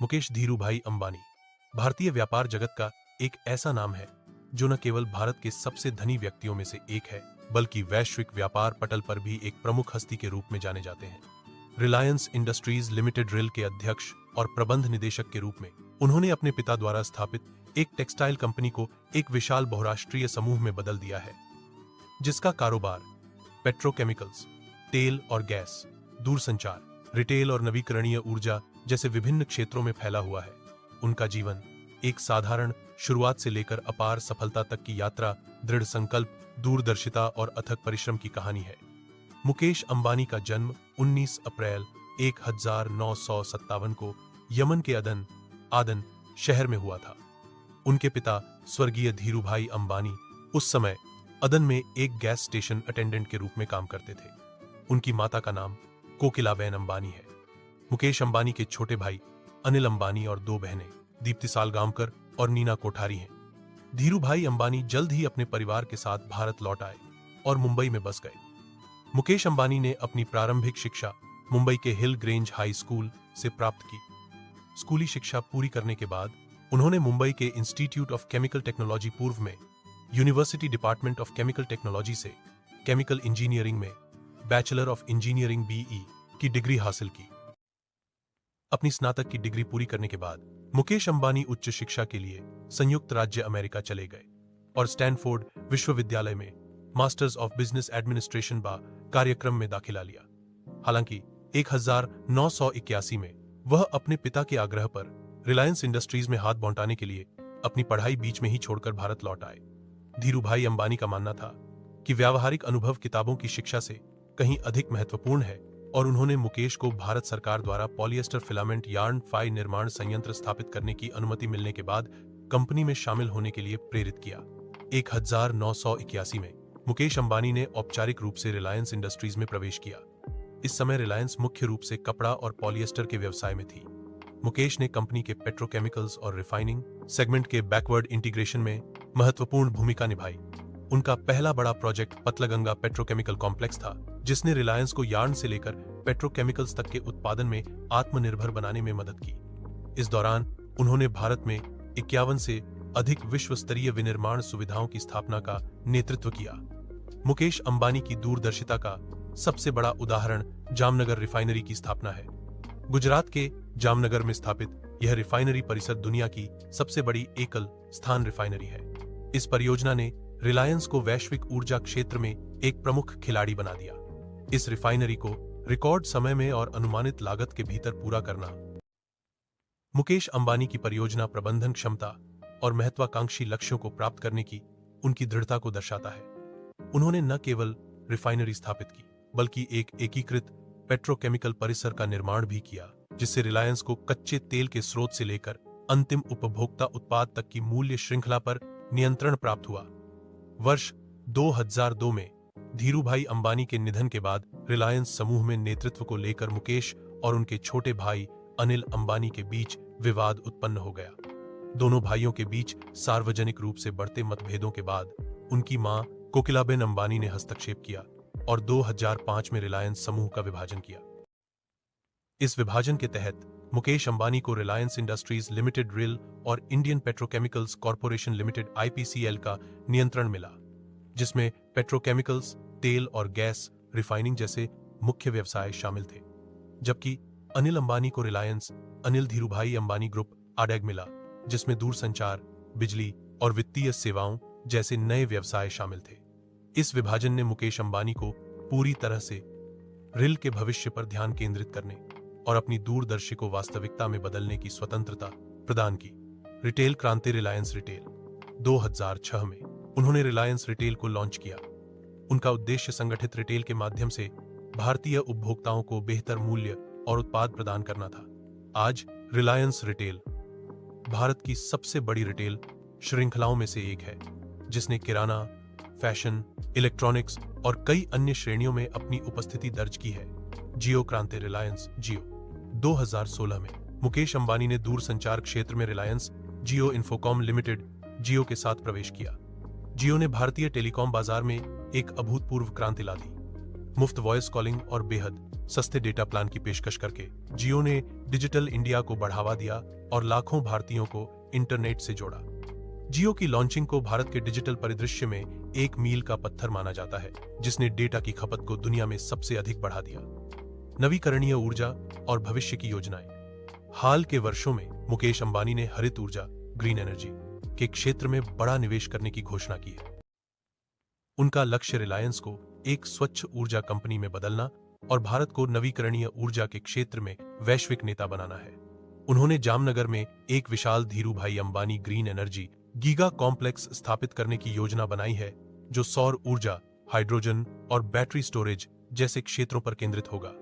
मुकेश धीरूभाई अंबानी भारतीय व्यापार जगत का एक ऐसा नाम है जो न केवल भारत के सबसे धनी व्यक्तियों में से एक है, बल्कि वैश्विक व्यापार पटल पर भी एक प्रमुख हस्ती के रूप में जाने जाते हैं। रिलायंस इंडस्ट्रीज लिमिटेड रिल के अध्यक्ष और प्रबंध निदेशक के रूप में उन्होंने अपने पिता द्वारा स्थापित एक टेक्सटाइल कंपनी को एक विशाल बहुराष्ट्रीय समूह में बदल दिया है, जिसका कारोबार पेट्रोकेमिकल्स, तेल और गैस, दूरसंचार, रिटेल और नवीकरणीय ऊर्जा जैसे विभिन्न क्षेत्रों में फैला हुआ है। उनका जीवन एक साधारण शुरुआत से लेकर अपार सफलता तक की यात्रा, दृढ़ संकल्प, दूरदर्शिता और अथक परिश्रम की कहानी है। मुकेश अंबानी का जन्म 19 अप्रैल 1957 को यमन के आदन शहर में हुआ था। उनके पिता स्वर्गीय धीरूभाई अंबानी उस समय अदन में एक गैस स्टेशन अटेंडेंट के रूप में काम करते थे। उनकी माता का नाम कोकिलाबेन अंबानी है। मुकेश अंबानी के छोटे भाई अनिल अंबानी और दो बहनें दीप्ति सालगांवकर और नीना कोठारी हैं। धीरूभाई अंबानी जल्द ही अपने परिवार के साथ भारत लौट आए और मुंबई में बस गए। मुकेश अंबानी ने अपनी प्रारंभिक शिक्षा मुंबई के हिल ग्रेंज हाई स्कूल से प्राप्त की। स्कूली शिक्षा पूरी करने के बाद उन्होंने मुंबई के इंस्टीट्यूट ऑफ केमिकल टेक्नोलॉजी पूर्व में university department of chemical technology से केमिकल इंजीनियरिंग में बैचलर ऑफ इंजीनियरिंग बीई की डिग्री हासिल की। अपनी स्नातक की डिग्री पूरी करने के बाद मुकेश अंबानी उच्च शिक्षा के लिए संयुक्त राज्य अमेरिका चले गए और स्टैनफोर्ड विश्वविद्यालय में मास्टर्स ऑफ बिजनेस एडमिनिस्ट्रेशन बा कार्यक्रम में दाखिला लिया। हालांकि 1981 में वह अपने पिता के आग्रह पर रिलायंस इंडस्ट्रीज में हाथ बौंटाने के लिए अपनी पढ़ाई बीच में ही छोड़कर भारत लौट आए। धीरूभाई अंबानी का मानना था कि व्यावहारिक अनुभव किताबों की शिक्षा से कहीं अधिक महत्वपूर्ण है और उन्होंने मुकेश को भारत सरकार द्वारा पॉलिएस्टर फिलामेंट यार्न फाई निर्माण संयंत्र स्थापित करने की अनुमति मिलने के बाद कंपनी में शामिल होने के लिए प्रेरित किया। 1981 में मुकेश अंबानी ने औपचारिक रूप से रिलायंस इंडस्ट्रीज में प्रवेश किया। इस समय रिलायंस मुख्य रूप से कपड़ा और पॉलिएस्टर के व्यवसाय में थी। मुकेश ने कंपनी के पेट्रोकेमिकल्स और रिफाइनिंग सेगमेंट के बैकवर्ड इंटीग्रेशन में महत्वपूर्ण भूमिका निभाई। उनका पहला बड़ा प्रोजेक्ट पतलगंगा पेट्रोकेमिकल कॉम्प्लेक्स था, जिसने रिलायंस को यार्न से लेकर पेट्रोकेमिकल्स तक के उत्पादन में आत्मनिर्भर बनाने में मदद की। इस दौरान उन्होंने भारत में 51 से अधिक विश्व स्तरीय विनिर्माण सुविधाओं की स्थापना का नेतृत्व किया। मुकेश अंबानी की दूरदर्शिता का सबसे बड़ा उदाहरण जामनगर रिफाइनरी की स्थापना है। गुजरात के जामनगर में स्थापित यह रिफाइनरी परिसर दुनिया की सबसे बड़ी एकल स्थान रिफाइनरी है। इस परियोजना ने रिलायंस को वैश्विक ऊर्जा क्षेत्र में एक प्रमुख खिलाड़ी बना दिया। इस रिफाइनरी को रिकॉर्ड समय में और अनुमानित लागत के भीतर पूरा करना मुकेश अंबानी की परियोजना प्रबंधन क्षमता और महत्वाकांक्षी लक्ष्यों को प्राप्त करने की उनकी दृढ़ता को दर्शाता है। उन्होंने न केवल रिफाइनरी स्थापित की, बल्कि एक एकीकृत पेट्रोकेमिकल परिसर का निर्माण भी किया, जिससे रिलायंस को कच्चे तेल के स्रोत से लेकर अंतिम उपभोक्ता उत्पाद तक की मूल्य श्रृंखला पर नियंत्रण प्राप्त हुआ। वर्ष 2002 में धीरूभाई अंबानी के निधन के बाद रिलायंस समूह में नेतृत्व को लेकर मुकेश और उनके छोटे भाई अनिल अंबानी के बीच विवाद उत्पन्न हो गया। दोनों भाइयों के बीच सार्वजनिक रूप से बढ़ते मतभेदों के बाद उनकी मां कोकिलाबेन अंबानी ने हस्तक्षेप किया और 2005 में रिलायंस समूह का विभाजन किया। इस विभाजन के तहत मुकेश अंबानी को रिलायंस इंडस्ट्रीज लिमिटेड रिल और Indian petrochemicals corporation limited IPCL का नियंत्रण मिला, जिसमें पेट्रोकेमिकल्स, तेल और गैस रिफाइनिंग जैसे मुख्य व्यवसाय शामिल थे। जबकि अनिल अंबानी को रिलायंस अनिल धीरूभाई अंबानी ग्रुप आडेग मिला, जिसमें दूरसंचार, बिजली और वित्तीय सेवाओं जैसे नए व्यवसाय शामिल थे। इस विभाजन ने मुकेश अंबानी को पूरी तरह से रिल के भविष्य पर ध्यान केंद्रित करने और अपनी दूरदर्शी को वास्तविकता में बदलने की स्वतंत्रता प्रदान की। रिटेल क्रांति रिलायंस रिटेल 2006 में उन्होंने रिलायंस रिटेल को लॉन्च किया। उनका उद्देश्य संगठित रिटेल के माध्यम से भारतीय उपभोक्ताओं को बेहतर मूल्य और उत्पाद प्रदान करना था। आज रिलायंस रिटेल भारत की सबसे बड़ी रिटेल श्रृंखलाओं में से एक है, जिसने किराना, फैशन, इलेक्ट्रॉनिक्स और कई अन्य श्रेणियों में अपनी उपस्थिति दर्ज की है। जियो क्रांति रिलायंस जियो 2016 में मुकेश अंबानी ने दूरसंचार क्षेत्र में रिलायंस जियो इन्फोकॉम लिमिटेड जियो के साथ प्रवेश किया। जियो ने भारतीय टेलीकॉम बाजार में एक अभूतपूर्व क्रांति ला दी। मुफ्त वॉइस कॉलिंग और बेहद सस्ते डेटा प्लान की पेशकश करके जियो ने डिजिटल इंडिया को बढ़ावा दिया और लाखों भारतीयों को इंटरनेट से जोड़ा। जियो की लॉन्चिंग को भारत के डिजिटल परिदृश्य में एक मील का पत्थर माना जाता है, जिसने डेटा की खपत को दुनिया में सबसे अधिक बढ़ा दिया। नवीकरणीय ऊर्जा और भविष्य की योजनाएं। हाल के वर्षों में मुकेश अंबानी ने हरित ऊर्जा, ग्रीन एनर्जी के क्षेत्र में बड़ा निवेश करने की घोषणा की है। उनका लक्ष्य रिलायंस को एक स्वच्छ ऊर्जा कंपनी में बदलना और भारत को नवीकरणीय ऊर्जा के क्षेत्र में वैश्विक नेता बनाना है। उन्होंने जामनगर में एक विशाल Dhirubhai Ambani green energy giga complex स्थापित करने की योजना बनाई है, जो सौर ऊर्जा, हाइड्रोजन और बैटरी स्टोरेज जैसे क्षेत्रों पर केंद्रित होगा।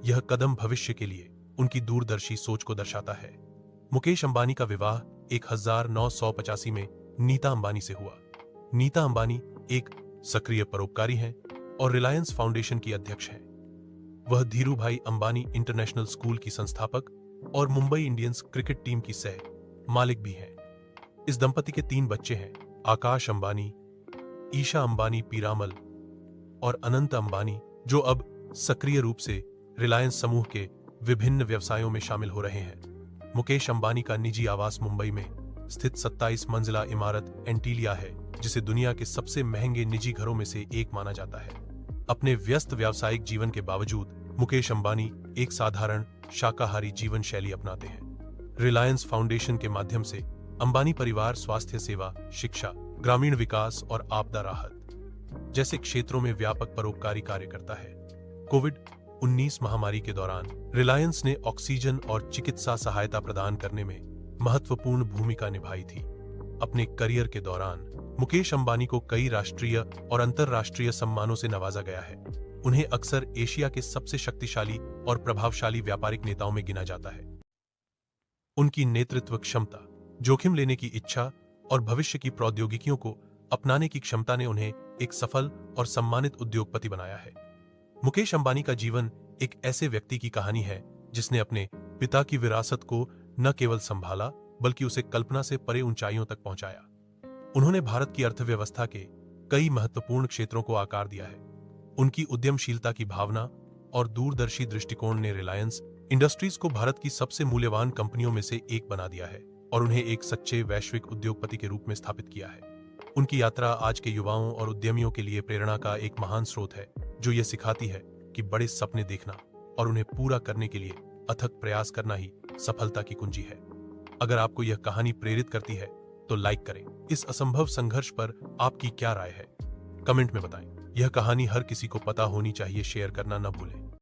यह कदम भविष्य के लिए उनकी दूरदर्शी सोच को दर्शाता है। मुकेश अंबानी का विवाह 1985 में नीता अंबानी से हुआ। नीता अंबानी एक सक्रिय परोपकारी हैं और रिलायंस फाउंडेशन की अध्यक्ष हैं। वह धीरूभाई अंबानी इंटरनेशनल स्कूल की संस्थापक और मुंबई इंडियंस क्रिकेट टीम की सह मालिक भी हैं। इस दंपति के 3 बच्चे हैं, आकाश अंबानी, ईशा अंबानी पीरामल और अनंत अंबानी, जो अब सक्रिय रूप से रिलायंस समूह के विभिन्न व्यवसायों में शामिल हो रहे हैं। मुकेश अंबानी का निजी आवास मुंबई में स्थित 27 मंजिला इमारत एंटीलिया है, जिसे दुनिया के सबसे महंगे निजी घरों में से एक माना जाता है। अपने व्यस्त व्यावसायिक जीवन के बावजूद मुकेश अंबानी एक साधारण शाकाहारी जीवन शैली अपनाते हैं। रिलायंस फाउंडेशन के माध्यम से अंबानी परिवार स्वास्थ्य सेवा, शिक्षा, ग्रामीण विकास और आपदा राहत जैसे क्षेत्रों में व्यापक परोपकारी कार्य करता है। कोविड-19 महामारी के दौरान रिलायंस ने ऑक्सीजन और चिकित्सा सहायता प्रदान करने में महत्वपूर्ण भूमिका निभाई थी। अपने करियर के दौरान मुकेश अंबानी को कई राष्ट्रीय और अंतर्राष्ट्रीय सम्मानों से नवाजा गया है। उन्हें अक्सर एशिया के सबसे शक्तिशाली और प्रभावशाली व्यापारिक नेताओं में गिना जाता है। उनकी नेतृत्व क्षमता, जोखिम लेने की इच्छा और भविष्य की प्रौद्योगिकियों को अपनाने की क्षमता ने उन्हें एक सफल और सम्मानित उद्योगपति बनाया है। मुकेश अंबानी का जीवन एक ऐसे व्यक्ति की कहानी है जिसने अपने पिता की विरासत को न केवल संभाला, बल्कि उसे कल्पना से परे ऊंचाइयों तक पहुंचाया। उन्होंने भारत की अर्थव्यवस्था के कई महत्वपूर्ण क्षेत्रों को आकार दिया है। उनकी उद्यमशीलता की भावना और दूरदर्शी दृष्टिकोण ने रिलायंस इंडस्ट्रीज को भारत की सबसे मूल्यवान कंपनियों में से एक बना दिया है और उन्हें एक सच्चे वैश्विक उद्योगपति के रूप में स्थापित किया है। उनकी यात्रा आज के युवाओं और उद्यमियों के लिए प्रेरणा का एक महान स्रोत है, जो यह सिखाती है कि बड़े सपने देखना और उन्हें पूरा करने के लिए अथक प्रयास करना ही सफलता की कुंजी है। अगर आपको यह कहानी प्रेरित करती है तो लाइक करें। इस असंभव संघर्ष पर आपकी क्या राय है, कमेंट में बताएं। यह कहानी हर किसी को पता होनी चाहिए। शेयर करना न भूलें।